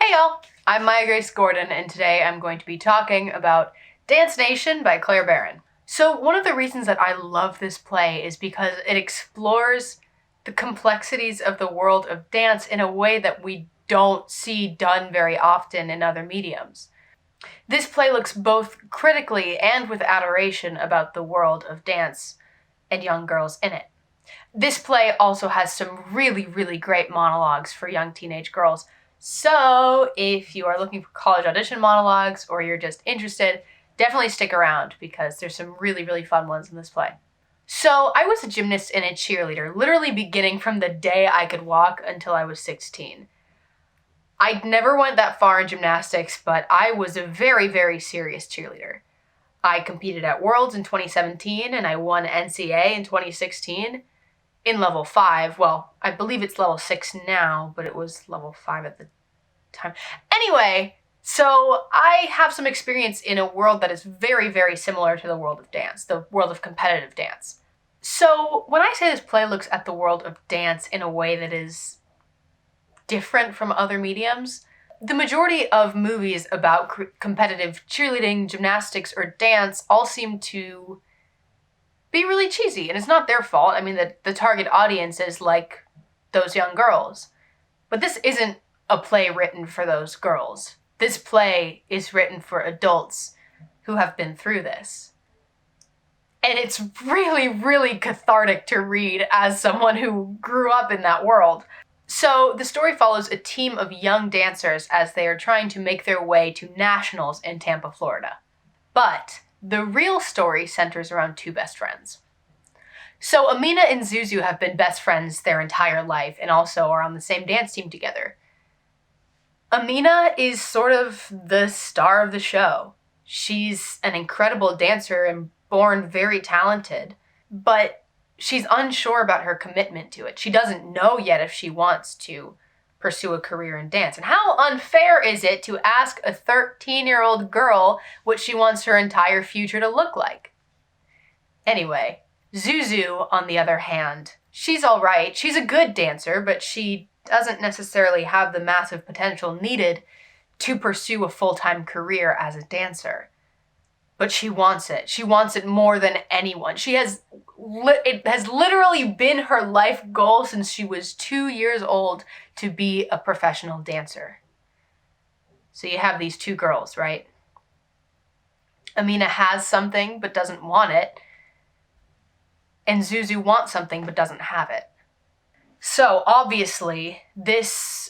Hey y'all, I'm Maya Grace Gordon, and today I'm going to be talking about Dance Nation by Clare Barron. So one of the reasons that I love this play is because it explores the complexities of the world of dance in a way that we don't see done very often in other mediums. This play looks both critically and with adoration about the world of dance and young girls in it. This play also has some really great monologues for young teenage girls. So if you are looking for college audition monologues or you're just interested, definitely stick around because there's some really fun ones in this play. So I was a gymnast and a cheerleader, literally beginning from the day I could walk until I was 16. I never went that far in gymnastics, but I was a very serious cheerleader. I competed at Worlds in 2017 and I won NCA in 2016. In level 5, well, I believe it's level 6 now, but it was level 5 at the time. Anyway, so I have some experience in a world that is very similar to the world of dance, the world of competitive dance. So when I say this play looks at the world of dance in a way that is different from other mediums, the majority of movies about competitive cheerleading, gymnastics, or dance all seem to be really cheesy, and it's not their fault. I mean, the target audience is like those young girls. But this isn't a play written for those girls. This play is written for adults who have been through this. And it's really cathartic to read as someone who grew up in that world. So the story follows a team of young dancers as they are trying to make their way to nationals in Tampa, Florida. But the real story centers around two best friends. So Amina and Zuzu have been best friends their entire life and also are on the same dance team together. Amina is sort of the star of the show. She's an incredible dancer and born very talented, but she's unsure about her commitment to it. She doesn't know yet if she wants to pursue a career in dance. And how unfair is it to ask a 13-year-old girl what she wants her entire future to look like? Anyway, Zuzu, on the other hand, she's all right. She's a good dancer, but she doesn't necessarily have the massive potential needed to pursue a full-time career as a dancer. But she wants it. She wants it more than anyone. It has literally been her life goal since she was 2 years old to be a professional dancer. So you have these two girls, right? Amina has something but doesn't want it. And Zuzu wants something but doesn't have it. So obviously, this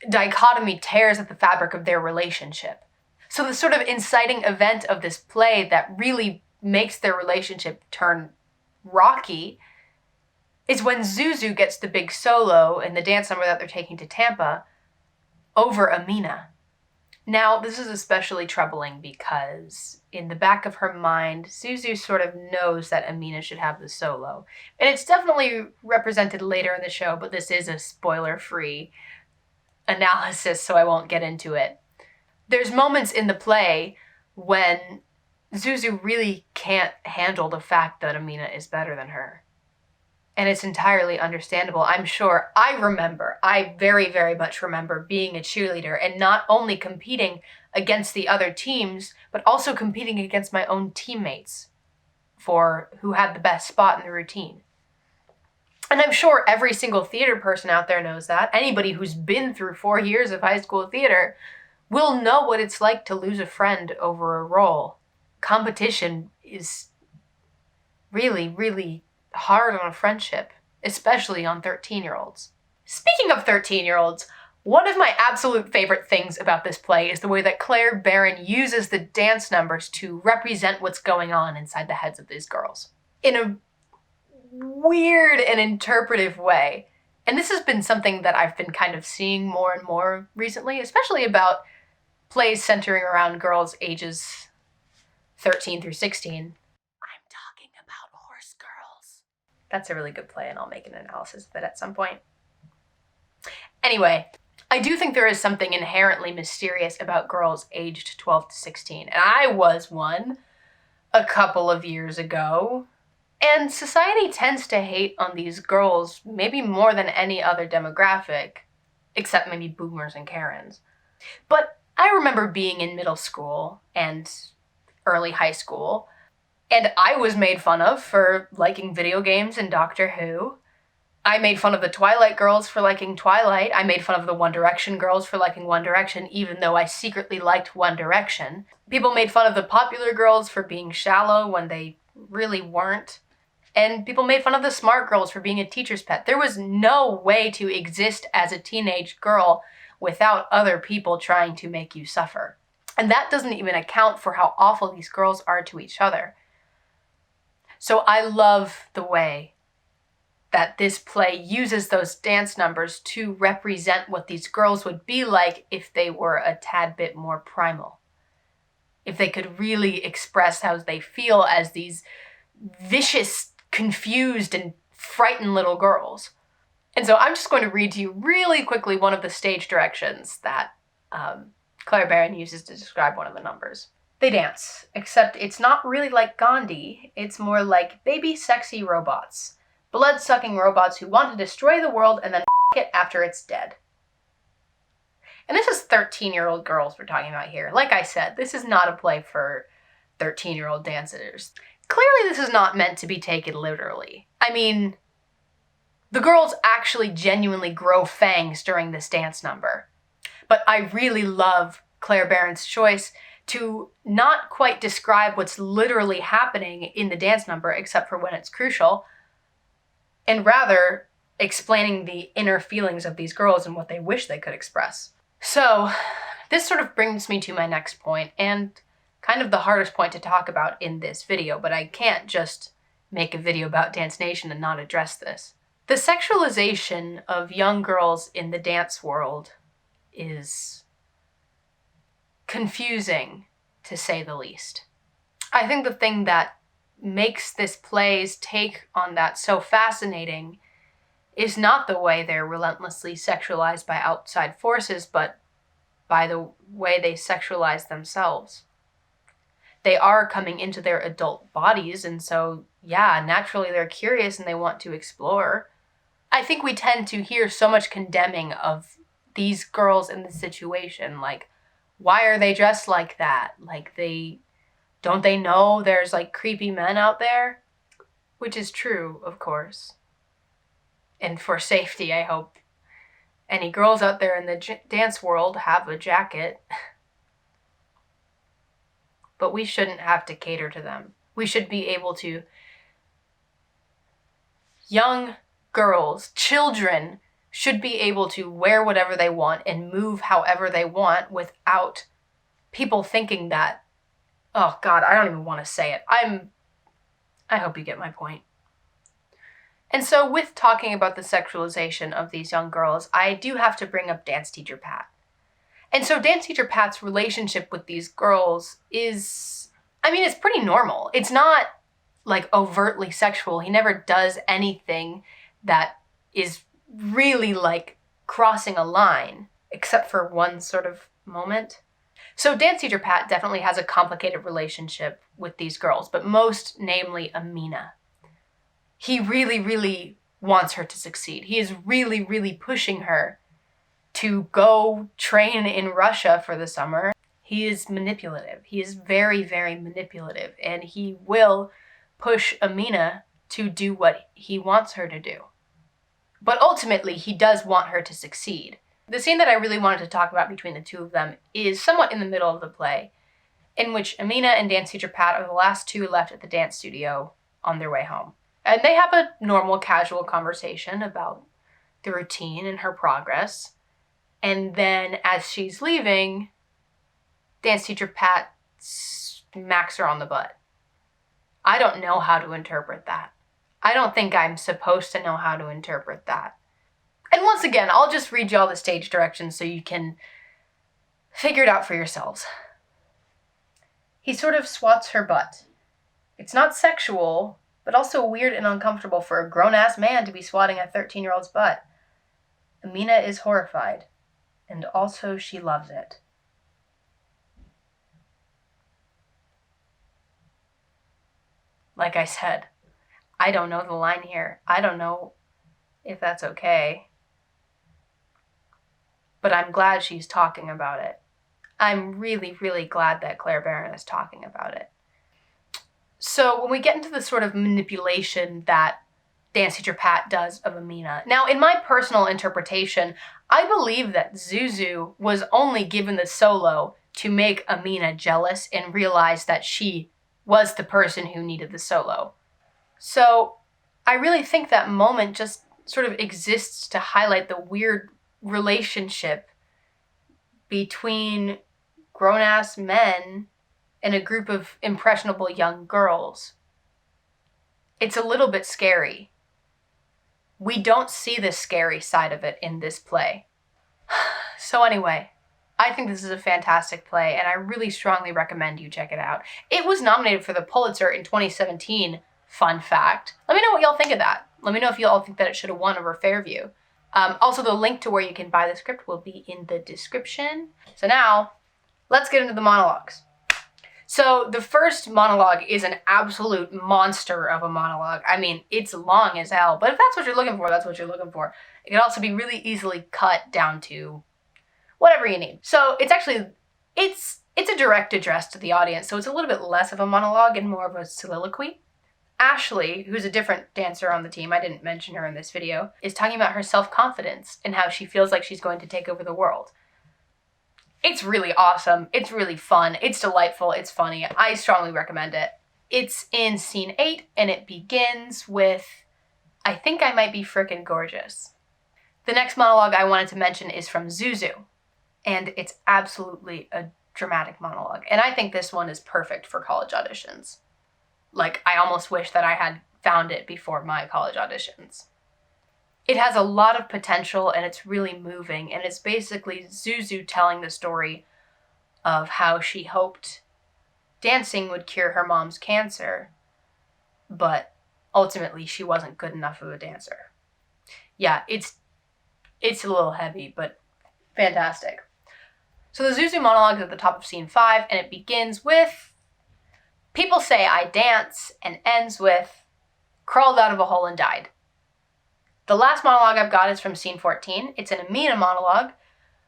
dichotomy tears at the fabric of their relationship. So the sort of inciting event of this play that really makes their relationship turn rocky is when Zuzu gets the big solo in the dance number that they're taking to Tampa over Amina. Now, this is especially troubling because in the back of her mind, Zuzu sort of knows that Amina should have the solo. And it's definitely represented later in the show, but this is a spoiler-free analysis, so I won't get into it. There's moments in the play when Zuzu really can't handle the fact that Amina is better than her. And it's entirely understandable. I'm sure I very much remember being a cheerleader and not only competing against the other teams, but also competing against my own teammates for who had the best spot in the routine. And I'm sure every single theater person out there knows that. Anybody who's been through 4 years of high school theater will know what it's like to lose a friend over a role. Competition is really hard on a friendship, especially on 13-year-olds. Speaking of 13-year-olds, one of my absolute favorite things about this play is the way that Clare Barron uses the dance numbers to represent what's going on inside the heads of these girls in a weird and interpretive way. And this has been something that I've been kind of seeing more and more recently, especially about plays centering around girls ages 13 through 16. That's a really good play, and I'll make an analysis of it at some point. Anyway, I do think there is something inherently mysterious about girls aged 12 to 16, and I was one a couple of years ago. And society tends to hate on these girls maybe more than any other demographic, except maybe boomers and Karens. But I remember being in middle school and early high school, and I was made fun of for liking video games and Doctor Who. I made fun of the Twilight girls for liking Twilight. I made fun of the One Direction girls for liking One Direction, even though I secretly liked One Direction. People made fun of the popular girls for being shallow when they really weren't. And people made fun of the smart girls for being a teacher's pet. There was no way to exist as a teenage girl without other people trying to make you suffer. And that doesn't even account for how awful these girls are to each other. So I love the way that this play uses those dance numbers to represent what these girls would be like if they were a tad bit more primal. If they could really express how they feel as these vicious, confused, and frightened little girls. And so I'm just going to read to you really quickly one of the stage directions that Clare Barron uses to describe one of the numbers. They dance, except it's not really like Gandhi, it's more like baby sexy robots. Blood-sucking robots who want to destroy the world and then it after it's dead. And this is 13-year-old girls we're talking about here. Like I said, this is not a play for 13-year-old dancers. Clearly this is not meant to be taken literally. I mean, the girls actually genuinely grow fangs during this dance number. But I really love Clare Barron's choice to not quite describe what's literally happening in the dance number, except for when it's crucial, and rather explaining the inner feelings of these girls and what they wish they could express. So this sort of brings me to my next point, and kind of the hardest point to talk about in this video, but I can't just make a video about Dance Nation and not address this. The sexualization of young girls in the dance world is confusing, to say the least. I think the thing that makes this play's take on that so fascinating is not the way they're relentlessly sexualized by outside forces, but by the way they sexualize themselves. They are coming into their adult bodies, and so, yeah, naturally they're curious and they want to explore. I think we tend to hear so much condemning of these girls in this situation, like, why are they dressed like that? Like, don't they know there's, like, creepy men out there? Which is true, of course. And for safety, I hope any girls out there in the dance world have a jacket. But we shouldn't have to cater to them. We should be able to... Young girls, children, should be able to wear whatever they want and move however they want without people thinking that, oh God, I don't even want to say it. I hope you get my point. And so with talking about the sexualization of these young girls, I do have to bring up Dance Teacher Pat. And so Dance Teacher Pat's relationship with these girls is, I mean, it's pretty normal. It's not like overtly sexual. He never does anything that is really like crossing a line, except for one sort of moment. So Dance Teacher Pat definitely has a complicated relationship with these girls, but most namely Amina. He really, really wants her to succeed. He is really, really pushing her to go train in Russia for the summer. He is manipulative. He is very, very manipulative, and he will push Amina to do what he wants her to do. But ultimately, he does want her to succeed. The scene that I really wanted to talk about between the two of them is somewhat in the middle of the play, in which Amina and Dance Teacher Pat are the last two left at the dance studio on their way home. And they have a normal, casual conversation about the routine and her progress. And then as she's leaving, Dance Teacher Pat smacks her on the butt. I don't know how to interpret that. I don't think I'm supposed to know how to interpret that. And once again, I'll just read you all the stage directions so you can figure it out for yourselves. He sort of swats her butt. It's not sexual, but also weird and uncomfortable for a grown-ass man to be swatting a 13-year-old's butt. Amina is horrified, and also she loves it. Like I said, I don't know the line here. I don't know if that's okay. but I'm glad she's talking about it. I'm really, really glad that Clare Barron is talking about it. So when we get into the sort of manipulation that dance teacher Pat does of Amina. Now, in my personal interpretation, I believe that Zuzu was only given the solo to make Amina jealous and realize that she was the person who needed the solo. So I really think that moment just sort of exists to highlight the weird relationship between grown-ass men and a group of impressionable young girls. It's a little bit scary. We don't see the scary side of it in this play. So anyway, I think this is a fantastic play, and I really strongly recommend you check it out. It was nominated for the Pulitzer in 2017, fun fact. Let me know what y'all think of that. Let me know if y'all think that it should have won over Fairview. Also, the link to where you can buy the script will be in the description. So now, let's get into the monologues. So the first monologue is an absolute monster of a monologue. I mean, it's long as hell, but if that's what you're looking for, that's what you're looking for. It can also be really easily cut down to whatever you need. So it's actually, it's a direct address to the audience, so it's a little bit less of a monologue and more of a soliloquy. Ashley, who's a different dancer on the team, I didn't mention her in this video, is talking about her self-confidence and how she feels like she's going to take over the world. It's really awesome. It's really fun. It's delightful. It's funny. I strongly recommend it. It's in scene 8, and it begins with, I think I might be frickin' gorgeous. The next monologue I wanted to mention is from Zuzu, and it's absolutely a dramatic monologue. And I think this one is perfect for college auditions. Like, I almost wish that I had found it before my college auditions. It has a lot of potential, and it's really moving, and it's basically Zuzu telling the story of how she hoped dancing would cure her mom's cancer, but ultimately she wasn't good enough of a dancer. Yeah, it's a little heavy, but fantastic. So the Zuzu monologue is at the top of scene 5, and it begins with, "People say I dance," and ends with, "Crawled out of a hole and died." The last monologue I've got is from scene 14. It's an Amina monologue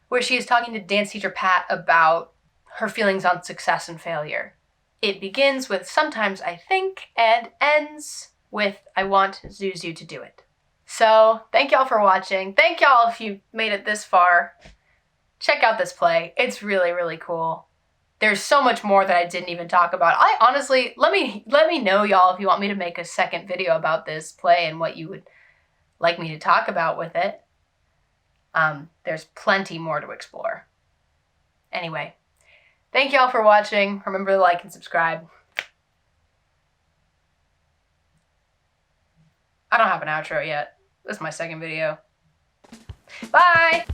where she is talking to dance teacher Pat about her feelings on success and failure. It begins with "sometimes I think" and ends with "I want Zuzu to do it." So thank y'all for watching. Thank y'all if you made it this far. Check out this play. It's really, really cool. There's so much more that I didn't even talk about. I honestly, let me know y'all if you want me to make a second video about this play and what you would like me to talk about with it. There's plenty more to explore. Anyway, thank y'all for watching. Remember to like and subscribe. I don't have an outro yet. This is my second video. Bye!